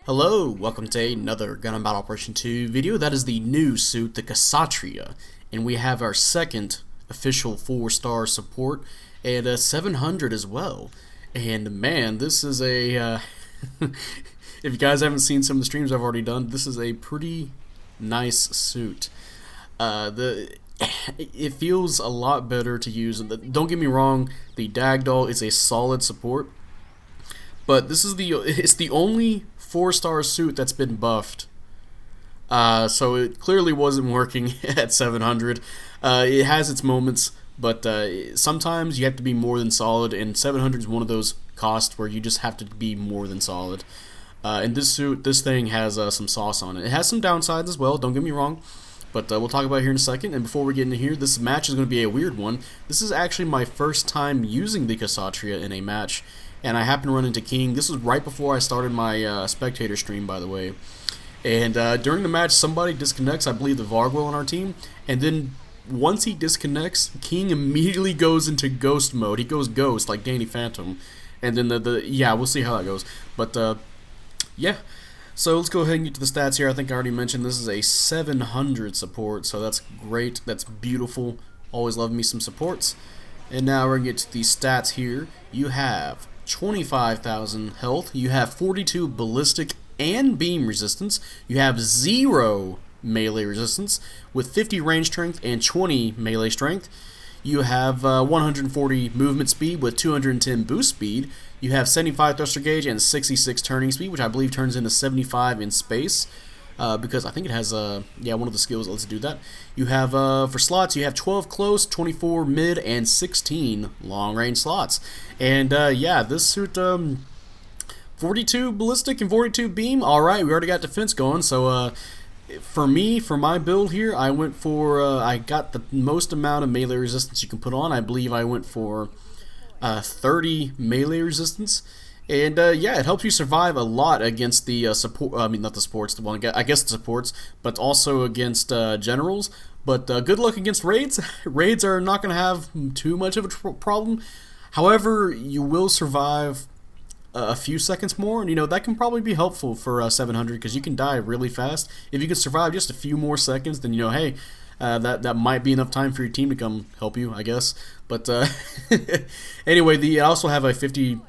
Hello, welcome to another Gundam Battle Operation 2 video. That is the new suit, the Kshatriya, and we have our second official 4-star support and a 700 as well. And man, this is a, if you guys haven't seen some of the streams I've already done, this is a pretty nice suit. It feels a lot better to use. Don't get me wrong, the Dagdoll is a solid support, but this is it's the only 4-star suit that's been buffed. So it clearly wasn't working at 700. It has its moments, but sometimes you have to be more than solid, and 700 is one of those costs where you just have to be more than solid. And this suit, this thing has some sauce on it. It has some downsides as well, don't get me wrong, but we'll talk about it here in a second. And before we get into here, this match is going to be a weird one. This is actually my first time using the Kshatriya in a match, and I happened to run into King. This was right before I started my spectator stream, by the way. And during the match, somebody disconnects, I believe the Vargwell on our team, and then once he disconnects, King immediately goes into ghost mode. He goes ghost, like Danny Phantom. And then yeah, we'll see how that goes. But yeah, so let's go ahead and get to the stats here. I think I already mentioned this is a 700 support, so that's great. That's beautiful. Always love me some supports. And now we're going to get to the stats here. You have 25,000 health. You have 42 ballistic and beam resistance. You have 0 melee resistance with 50 range strength and 20 melee strength. You have 140 movement speed with 210 boost speed. You have 75 thruster gauge and 66 turning speed, which I believe turns into 75 in space. Because I think it has yeah, one of the skills that lets it do that. You have for slots, you have 12 close, 24 mid, and 16 long range slots. And yeah, this suit 42 ballistic and 42 beam. All right, we already got defense going. So for me, for my build here, I went for I got the most amount of melee resistance you can put on. I believe I went for 30 melee resistance. And yeah, it helps you survive a lot against the support. I mean, not the supports. The one I guess the supports, but also against generals. But good luck against raids. Raids are not going to have too much of a problem. However, you will survive a few seconds more, and you know that can probably be helpful for 700 because you can die really fast. If you can survive just a few more seconds, then you know, hey, that might be enough time for your team to come help you, I guess. But anyway, I also have a 50.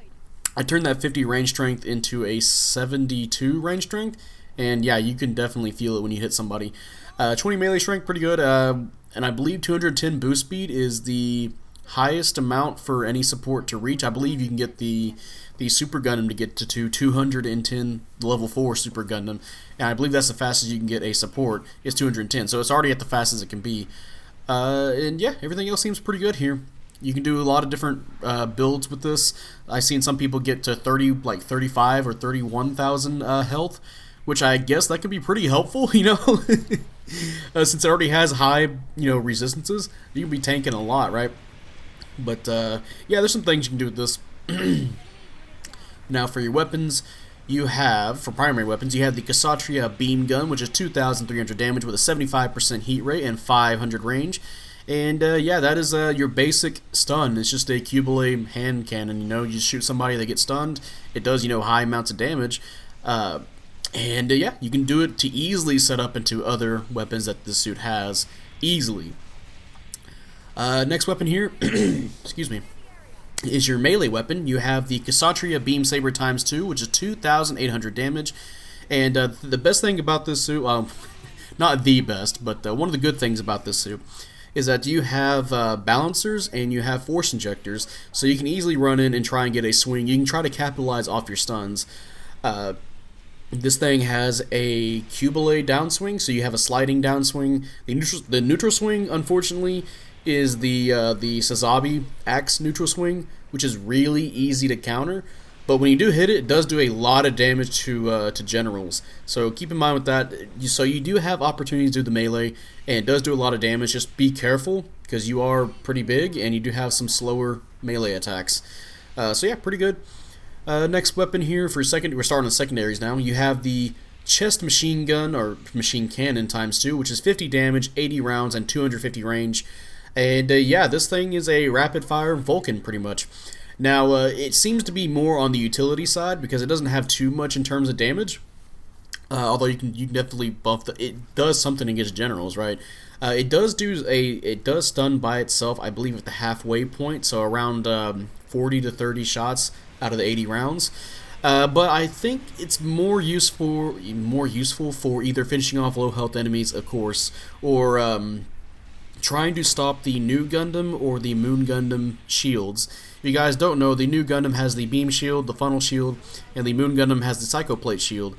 I turned that 50 range strength into a 72 range strength, and yeah, you can definitely feel it when you hit somebody. 20 melee strength, pretty good, and I believe 210 boost speed is the highest amount for any support to reach. I believe you can get the Super Gundam to get to 210 level 4 Super Gundam, and I believe that's the fastest you can get a support is 210, so it's already at the fastest it can be. And yeah, everything else seems pretty good here. You can do a lot of different builds with this. I've seen some people get to 35 or 31,000 health, which I guess that could be pretty helpful, you know, since it already has high, you know, resistances. You can be tanking a lot, right? But yeah, there's some things you can do with this. Now for your weapons, you have, for primary weapons, you have the Kshatriya beam gun, which is 2,300 damage with a 75% heat rate and 500 range. And yeah, that is your basic stun. It's just a Cubile hand cannon. You know, you shoot somebody, they get stunned. It does, you know, high amounts of damage. And yeah, you can do it to easily set up into other weapons that this suit has easily. Next weapon here, excuse me, is your melee weapon. You have the Kshatriya Beam Saber ×2, which is 2,800 damage. And the best thing about this suit, not the best, but one of the good things about this suit is that you have balancers and you have force injectors, so you can easily run in and try and get a swing. You can try to capitalize off your stuns. This thing has a Cubile downswing, so you have a sliding downswing. The neutral swing, unfortunately, is the Sazabi Axe neutral swing, which is really easy to counter. But when you do hit it, it does do a lot of damage to generals. So keep in mind with that. So you do have opportunities to do the melee, and it does do a lot of damage. Just be careful, because you are pretty big, and you do have some slower melee attacks. So yeah, pretty good. Next weapon here for second. We're starting on secondaries now. You have the chest machine gun, or machine cannon ×2, which is 50 damage, 80 rounds, and 250 range. And yeah, this thing is a rapid fire Vulcan, pretty much. Now, it seems to be more on the utility side because it doesn't have too much in terms of damage. Although you can definitely buff it does something against generals, right? It does stun by itself, I believe, at the halfway point, so around 40 to 30 shots out of the 80 rounds. But I think it's more useful for either finishing off low health enemies, of course, or trying to stop the new Gundam or the Moon Gundam shields. If you guys don't know, the new Gundam has the beam shield, the funnel shield, and the Moon Gundam has the Psycho Plate shield.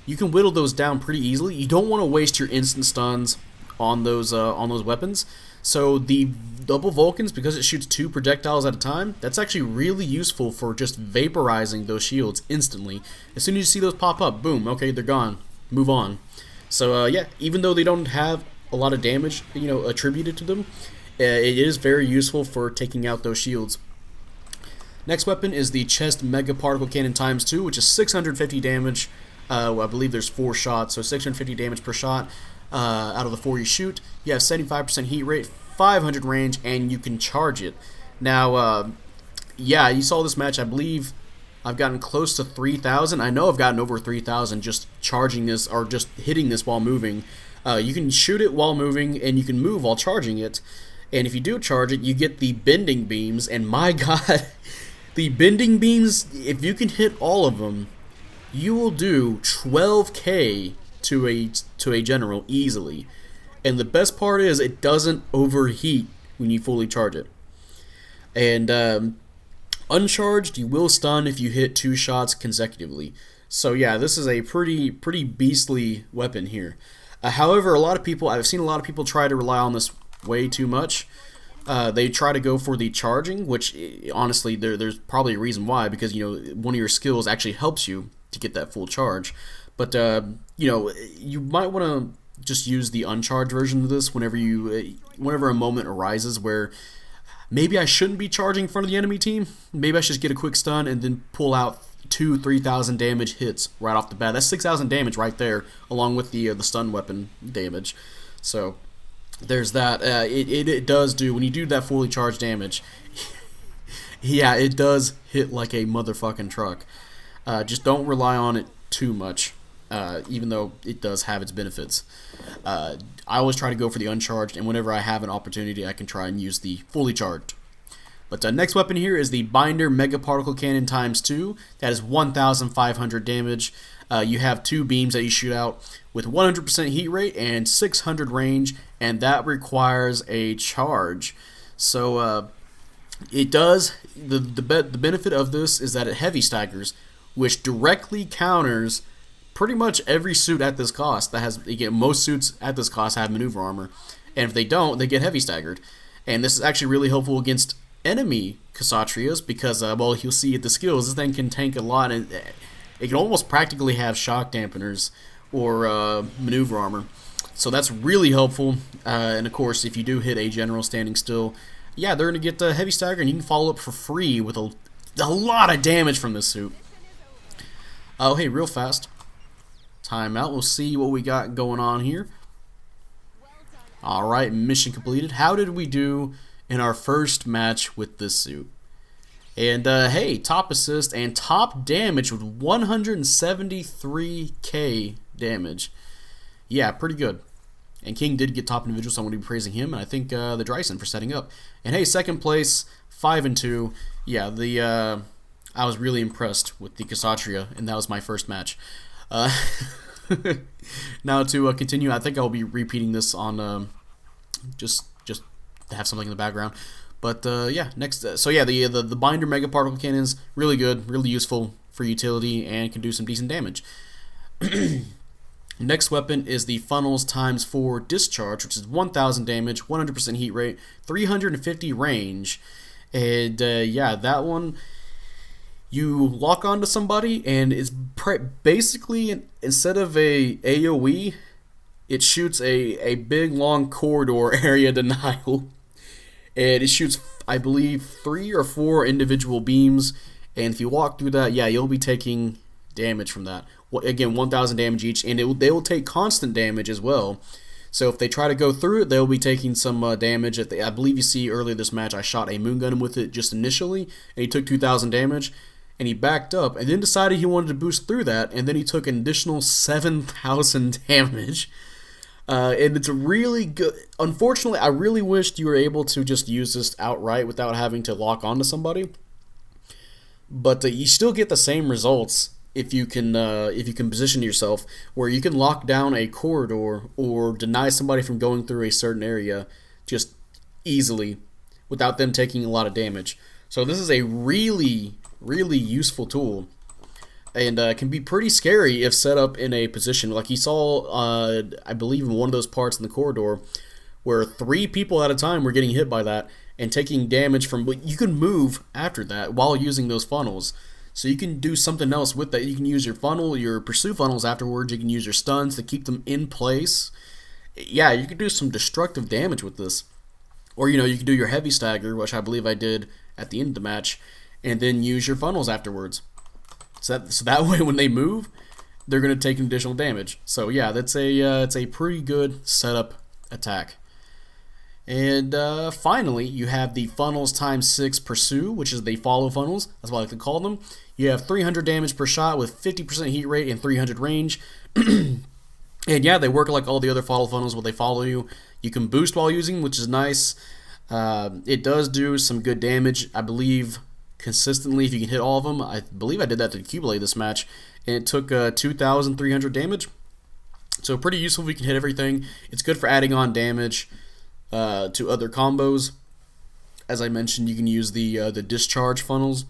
You can whittle those down pretty easily. You don't want to waste your instant stuns on those weapons. So the double Vulcans, because it shoots 2 projectiles at a time, that's actually really useful for just vaporizing those shields instantly. As soon as you see those pop up, boom, okay, they're gone. Move on. So yeah, even though they don't have a lot of damage, attributed to them, it is very useful for taking out those shields. Next weapon is the Chest Mega Particle Cannon ×2, which is 650 damage. I believe there's 4 shots, so 650 damage per shot out of the 4 you shoot. You have 75% heat rate, 500 range, and you can charge it. Now, yeah, you saw this match. I believe I've gotten close to 3,000. I know I've gotten over 3,000 just charging this or just hitting this while moving. You can shoot it while moving, and you can move while charging it. And if you do charge it, you get the bending beams, and my god, the bending beams, if you can hit all of them, you will do 12k to a general easily. And the best part is it doesn't overheat when you fully charge it. And uncharged, you will stun if you hit 2 shots consecutively. So yeah, this is a pretty beastly weapon here. However, I've seen a lot of people try to rely on this way too much. They try to go for the charging, which honestly there's probably a reason why, because one of your skills actually helps you to get that full charge. But you might want to just use the uncharged version of this whenever a moment arises where maybe I shouldn't be charging in front of the enemy team. Maybe I should just get a quick stun and then pull out 2,000-3,000 damage hits right off the bat. That's 6,000 damage right there, along with the stun weapon damage. So there's that. It does do, when you do that fully charged damage, yeah, it does hit like a motherfucking truck. Just don't rely on it too much, even though it does have its benefits. I always try to go for the uncharged, and whenever I have an opportunity, I can try and use the fully charged. But next weapon here is the Binder Mega Particle Cannon ×2. That is 1,500 damage. You have 2 beams that you shoot out with 100% heat rate and 600 range, and that requires a charge. So it does. The benefit of this is that it heavy staggers, which directly counters pretty much every suit at this cost. Most suits at this cost have maneuver armor, and if they don't, they get heavy staggered. And this is actually really helpful against enemy Kshatriyas because, well, you'll see at the skills, this thing can tank a lot, and it can almost practically have shock dampeners or maneuver armor. So that's really helpful. And of course, if you do hit a general standing still, yeah, they're going to get heavy stagger, and you can follow up for free with a lot of damage from this suit. Oh, hey, real fast. Timeout. We'll see what we got going on here. Alright, mission completed. How did we do in our first match with this suit? And, hey, top assist and top damage with 173k damage. Yeah, pretty good. And King did get top individual, so I'm going to be praising him. And I think the Dryson for setting up. And, hey, second place, 5-2. Yeah, I was really impressed with the Kshatriya, and that was my first match. Now to continue, I think I'll be repeating this on just to have something in the background. But yeah, next. So yeah, the Binder Mega Particle Cannon is really good, really useful for utility, and can do some decent damage. Next weapon is the Funnels ×4 Discharge, which is 1,000 damage, 100% heat rate, 350 range, and yeah, that one. You lock onto somebody, and it's basically, instead of a AoE, it shoots a big long corridor area denial, and it shoots, I believe, 3 or 4 individual beams, and if you walk through that, yeah, you'll be taking damage from that. Again, 1,000 damage each, and they will take constant damage as well. So if they try to go through it, they'll be taking some damage. I believe you see earlier this match, I shot a Moon Gundam with it just initially, and he took 2,000 damage. and he backed up, and then decided he wanted to boost through that, and then he took an additional 7,000 damage. And it's a really good. Unfortunately, I really wished you were able to just use this outright without having to lock onto somebody. But you still get the same results if you can position yourself where you can lock down a corridor or deny somebody from going through a certain area just easily without them taking a lot of damage. So this is a really, really useful tool, and can be pretty scary if set up in a position like you saw, I believe, in one of those parts in the corridor where 3 people at a time were getting hit by that and taking damage from. But you can move after that while using those funnels, so you can do something else with that. You can use your funnel, your pursue funnels afterwards. You can use your stuns to keep them in place. Yeah, you can do some destructive damage with this. Or, you can do your heavy stagger, which I believe I did at the end of the match, and then use your funnels afterwards. So that way, when they move, they're going to take additional damage. So yeah, it's a pretty good setup attack. And finally, you have the funnels times 6 pursue, which is the follow funnels. That's what I like to call them. You have 300 damage per shot with 50% heat rate and 300 range. And yeah, they work like all the other follow funnels where they follow you. You can boost while using, which is nice. It does do some good damage, I believe, consistently if you can hit all of them. I believe I did that to accumulate this match, and it took 2,300 damage. So pretty useful if you can hit everything. It's good for adding on damage to other combos. As I mentioned, you can use the discharge funnels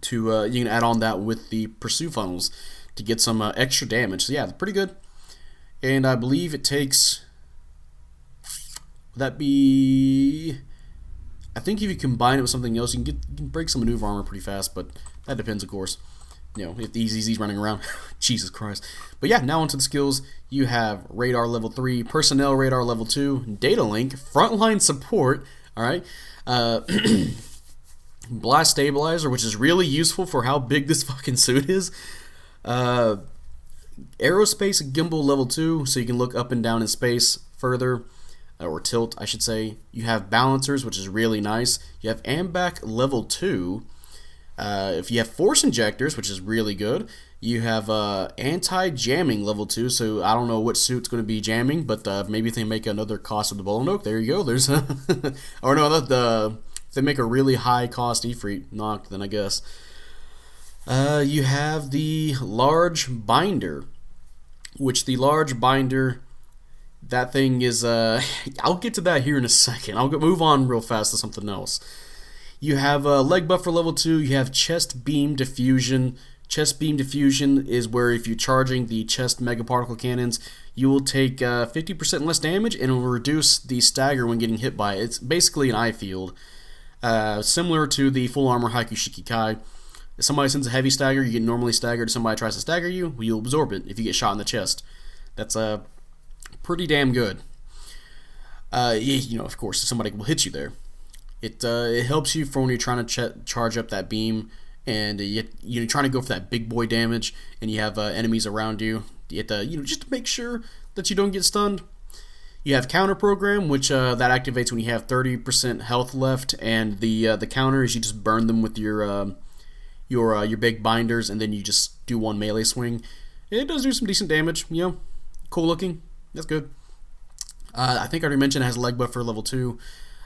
to you can add on that with the pursue funnels to get some extra damage. So yeah, it's pretty good. And I believe it takes, would that be, I think if you combine it with something else, you can break some maneuver armor pretty fast, but that depends, of course. If the EZZ's running around. Jesus Christ. But yeah, now onto the skills. You have Radar level 3, Personnel Radar level 2, Data Link, Frontline Support, alright, Blast Stabilizer, which is really useful for how big this fucking suit is, Aerospace Gimbal level 2, so you can look up and down in space further, or tilt, I should say. You have Balancers, which is really nice. You have AMBAC level 2. If you have Force Injectors, which is really good. You have Anti-Jamming level 2, so I don't know what suit's going to be jamming, but maybe if they make another cost of the Bolo Nook, there you go. There's or no, if they make a really high cost Ifrit knock, then I guess. You have the Large Binder, which the Large Binder, that thing is, I'll get to that here in a second. I'll move on real fast to something else. You have Leg Buffer level 2, you have Chest Beam Diffusion. Chest Beam Diffusion is where if you're charging the chest Mega Particle Cannons, you will take 50% less damage, and it will reduce the stagger when getting hit by it. It's basically an eye field. Similar to the Full Armor Haiku Shikikai. If somebody sends a heavy stagger, you get normally staggered. If somebody tries to stagger you, you'll absorb it if you get shot in the chest. That's pretty damn good. Of course, if somebody will hit you there. It helps you for when you're trying to charge up that beam, and you're trying to go for that big boy damage, and you have enemies around you. You have to, just to make sure that you don't get stunned. You have Counter Program, which that activates when you have 30% health left, and the counter is you just burn them with your big binders, and then you just do one melee swing. It does do some decent damage. Cool looking. That's good. I think I already mentioned it has Leg Buffer level 2.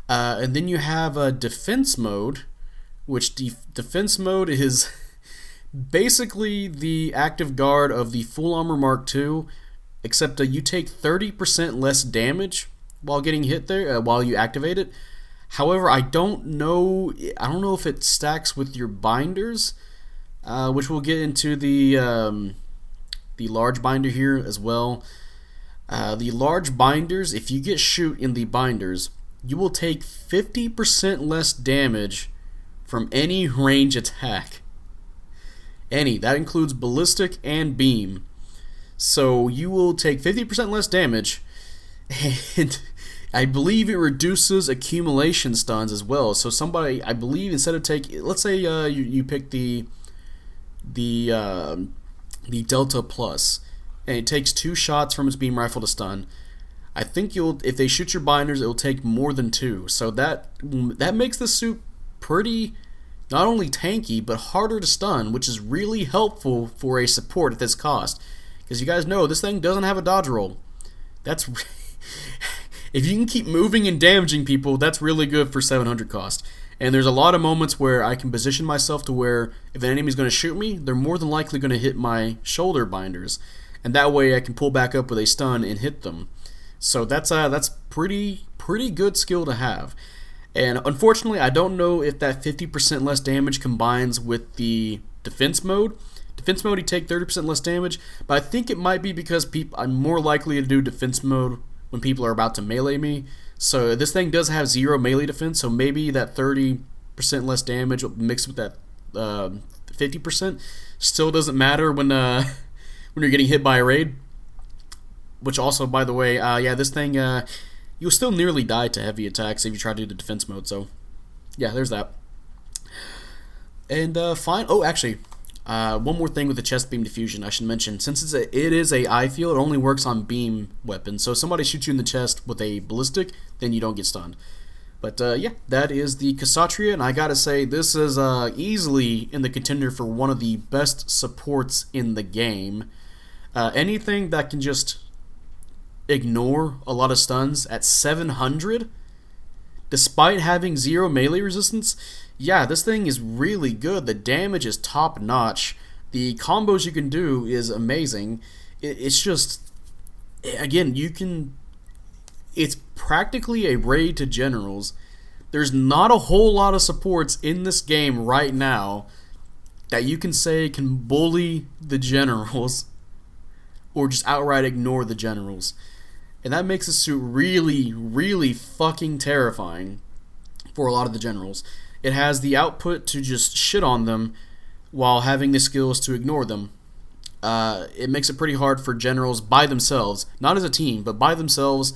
And then you have Defense Mode, which Defense Mode is basically the active guard of the Full Armor Mark II, except you take 30% less damage while getting hit there, while you activate it. However, I don't know if it stacks with your binders, which we'll get into the large binder here as well. The large binders, if you get shoot in the binders, you will take 50% less damage from any range attack. Any. That includes ballistic and beam. So you will take 50% less damage, and I believe it reduces accumulation stuns as well. So somebody, I believe, instead of let's say you pick the Delta Plus, and it takes 2 shots from its beam rifle to stun. I think if they shoot your binders, it will take more than 2. So that makes the suit pretty not only tanky, but harder to stun, which is really helpful for a support at this cost. Because you guys know, this thing doesn't have a dodge roll. That's... if you can keep moving and damaging people, that's really good for 700 cost. And there's a lot of moments where I can position myself to where if an enemy's going to shoot me, they're more than likely going to hit my shoulder binders. And that way I can pull back up with a stun and hit them. So that's pretty good skill to have. And unfortunately, I don't know if that 50% less damage combines with the defense mode. Defense mode, you take 30% less damage, but I think it might be because I'm more likely to do defense mode when people are about to melee me. So this thing does have 0 melee defense, so maybe that 30% less damage mixed with that 50% still doesn't matter when you're getting hit by a raid. Which also, by the way, yeah, this thing, you'll still nearly die to heavy attacks if you try to do the defense mode, so yeah, there's that. And fine. Oh, actually, one more thing with the chest beam diffusion I should mention. Since it is a eye field, it only works on beam weapons. So if somebody shoots you in the chest with a ballistic, then you don't get stunned. But yeah, that is the Kshatriya, and I gotta say, this is easily in the contender for one of the best supports in the game. Anything that can just ignore a lot of stuns at 700, despite having 0 melee resistance, yeah, this thing is really good. The damage is top notch. The combos you can do is amazing. It's just, again, it's practically a raid to generals. There's not a whole lot of supports in this game right now that you can say can bully the generals or just outright ignore the generals. And that makes this suit really, really fucking terrifying for a lot of the generals. It has the output to just shit on them while having the skills to ignore them. It makes it pretty hard for generals by themselves, not as a team, but by themselves,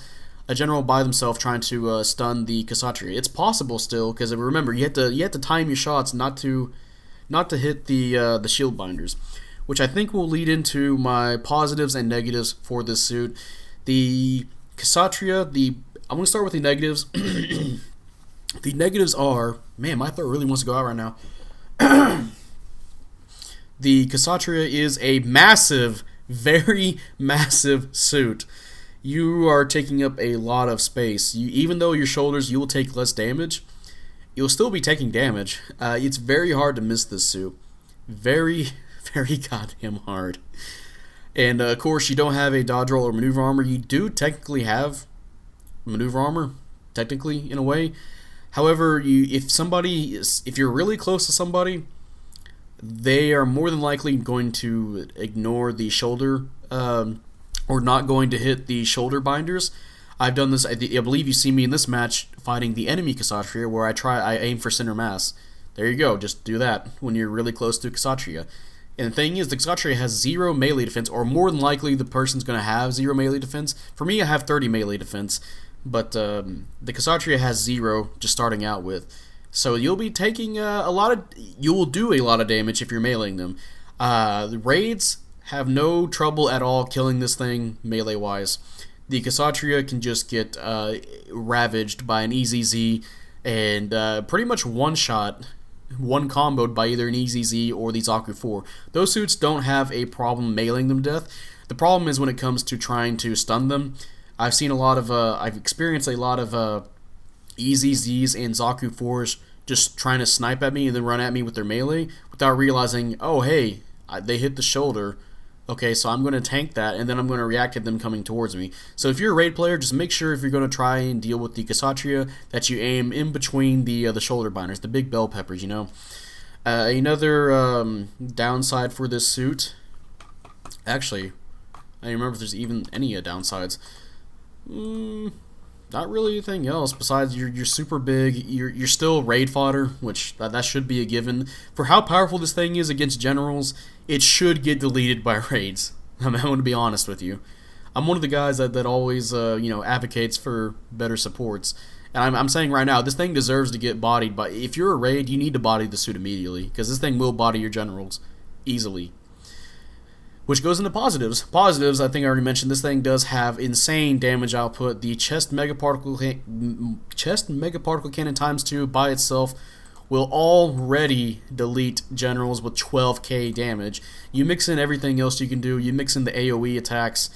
a general by themselves trying to stun the Kshatriya. It's possible still, because remember, you have to time your shots not to hit the shield binders, which I think will lead into my positives and negatives for this suit. The Kshatriya, I'm going to start with the negatives. The negatives are, man, my throat really wants to go out right now. The Kshatriya is a massive, very massive suit. You are taking up a lot of space. Even though your shoulders, you will take less damage, you'll still be taking damage. It's very hard to miss this suit. Very, very goddamn hard. And of course, you don't have a dodge roll or maneuver armor. You do technically have maneuver armor, technically, in a way. However, if you're really close to somebody, they are more than likely going to ignore the shoulder, or not going to hit the shoulder binders. I've done this. I believe you see me in this match fighting the enemy Kshatriya, where I aim for center mass. There you go. Just do that when you're really close to Kshatriya. And the thing is, the Kshatriya has 0 melee defense, or more than likely the person's going to have 0 melee defense. For me, I have 30 melee defense, but the Kshatriya has 0 just starting out with. So you'll be taking you will do a lot of damage if you're meleeing them. The raids have no trouble at all killing this thing melee-wise. The Kshatriya can just get ravaged by an EZZ and pretty much one-shot, one-comboed by either an EZZ or the Zaku 4. Those suits don't have a problem meleeing them to death. The problem is when it comes to trying to stun them. I've experienced a lot of EZZs and Zaku 4s just trying to snipe at me and then run at me with their melee without realizing, oh hey, they hit the shoulder. Okay, so I'm going to tank that, and then I'm going to react to them coming towards me. So if you're a raid player, just make sure if you're going to try and deal with the Kshatriya that you aim in between the shoulder binders, the big bell peppers, you know. Another downside for this suit, actually, I don't remember if there's even any downsides. Not really anything else besides you're super big. You're still raid fodder, which that should be a given. For how powerful this thing is against generals, it should get deleted by raids. I'm going to be honest with you. I'm one of the guys that always advocates for better supports. And I'm saying right now, this thing deserves to get bodied. But if you're a raid, you need to body the suit immediately, because this thing will body your generals easily. Which goes into positives. Positives, I think I already mentioned, this thing does have insane damage output. The chest megaparticle cannon times 2 by itself will already delete generals with 12k damage. You mix in everything else you can do. You mix in the AoE attacks.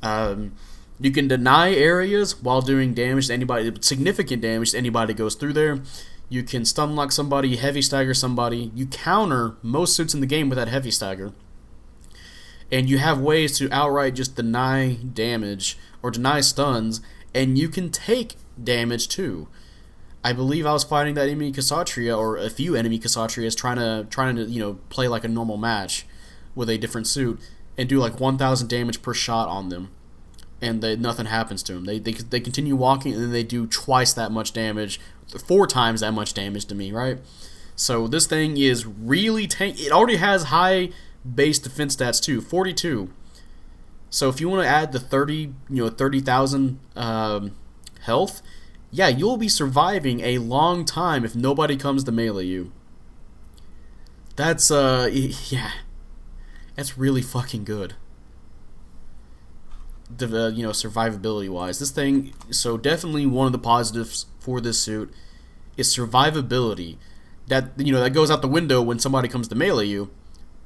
You can deny areas while doing damage to anybody, significant damage to anybody goes through there. You can stun lock somebody, heavy stagger somebody. You counter most suits in the game with that heavy stagger. And you have ways to outright just deny damage or deny stuns, and you can take damage too. I believe I was fighting that enemy Kshatriya, or a few enemy Kshatriyas, trying to play like a normal match with a different suit and do like 1,000 damage per shot on them, and nothing happens to them. They continue walking, and then they do twice that much damage, 4 times that much damage to me, right? So this thing is really it already has high base defense stats too, 42. So if you want to add the 30,000 health, yeah, you'll be surviving a long time if nobody comes to melee you. That's yeah, that's really fucking good. Survivability wise, this thing. So definitely one of the positives for this suit is survivability. That that goes out the window when somebody comes to melee you.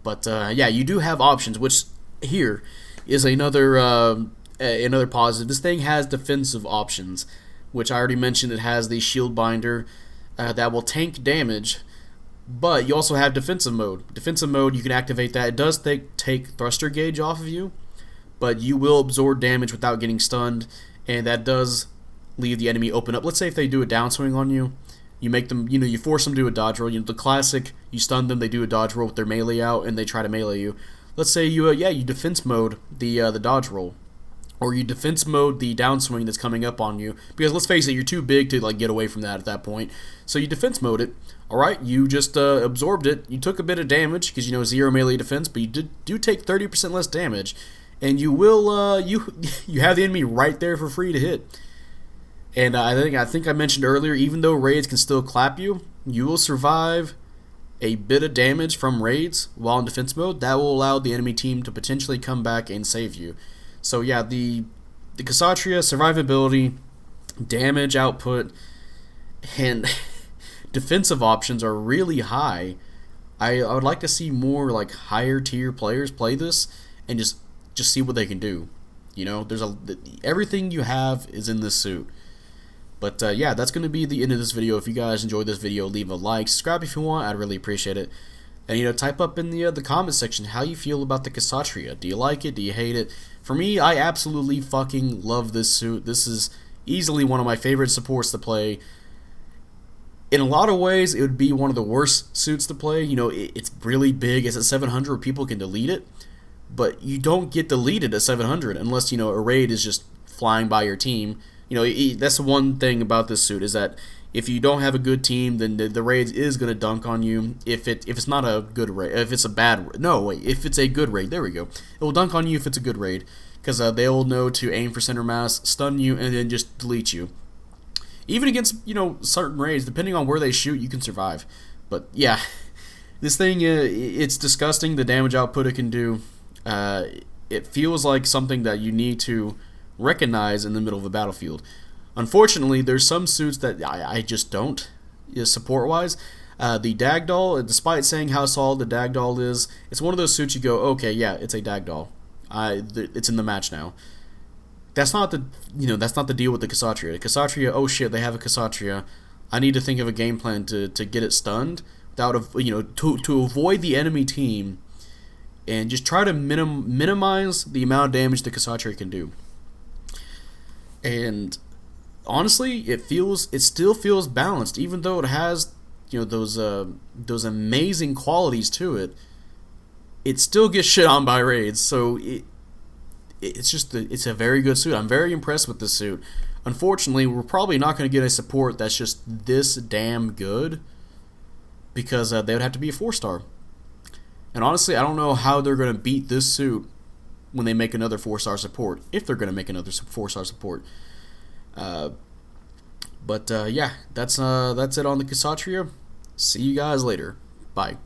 But yeah, you do have options, which here is another positive. This thing has defensive options, which I already mentioned. It has the shield binder that will tank damage, but you also have defensive mode. Defensive mode, you can activate that. It does take thruster gauge off of you, but you will absorb damage without getting stunned, and that does leave the enemy open up. Let's say if they do a downswing on you, you make them, you force them to do a dodge roll. The classic, you stun them, they do a dodge roll with their melee out, and they try to melee you. Let's say you defense mode the dodge roll, or you defense mode the downswing that's coming up on you. Because let's face it, you're too big to get away from that at that point. So you defense mode it. All right, you just absorbed it. You took a bit of damage because 0 melee defense, but you do take 30% less damage, and you will you have the enemy right there for free to hit. And I think I mentioned earlier, even though raids can still clap you, you will survive a bit of damage from raids while in defense mode. That will allow the enemy team to potentially come back and save you. So yeah, the Kshatriya survivability, damage output, and defensive options are really high. I would like to see more like higher tier players play this and just see what they can do. There's everything you have is in this suit. But yeah, that's going to be the end of this video. If you guys enjoyed this video, leave a like, subscribe if you want. I'd really appreciate it. And type up in the comment section how you feel about the Kshatriya. Do you like it? Do you hate it? For me, I absolutely fucking love this suit. This is easily one of my favorite supports to play. In a lot of ways, it would be one of the worst suits to play. It's really big. It's at 700. People can delete it, but you don't get deleted at 700 unless a raid is just flying by your team. That's the one thing about this suit, is that if you don't have a good team, then the raid is going to dunk on you. If it's not a good raid, if it's a bad, no wait, if it's a good raid, there we go. It will dunk on you if it's a good raid, because they'll know to aim for center mass, stun you, and then just delete you. Even against certain raids, depending on where they shoot, you can survive. But yeah, this thing it's disgusting. The damage output it can do. It feels like something that you need to recognize in the middle of a battlefield. Unfortunately, there's some suits that I just don't, support-wise. The Dagdoll, despite saying how solid the Dagdoll is, it's one of those suits you go, okay, yeah, it's a Dagdoll. It's in the match now. That's not the deal with the Kshatriya. The Kshatriya, oh shit, they have a Kshatriya. I need to think of a game plan to get it stunned without to avoid the enemy team, and just try to minimize the amount of damage the Kshatriya can do. And honestly, it still feels balanced, even though it has those amazing qualities to it. It still gets shit on by raids, so it's a very good suit. I'm very impressed with this suit. Unfortunately, we're probably not going to get a support that's just this damn good, because they would have to be a 4-star. And honestly, I don't know how they're going to beat this suit when they make another 4-star support, if they're going to make another 4-star support. But yeah, that's it on the Kshatriya. See you guys later. Bye.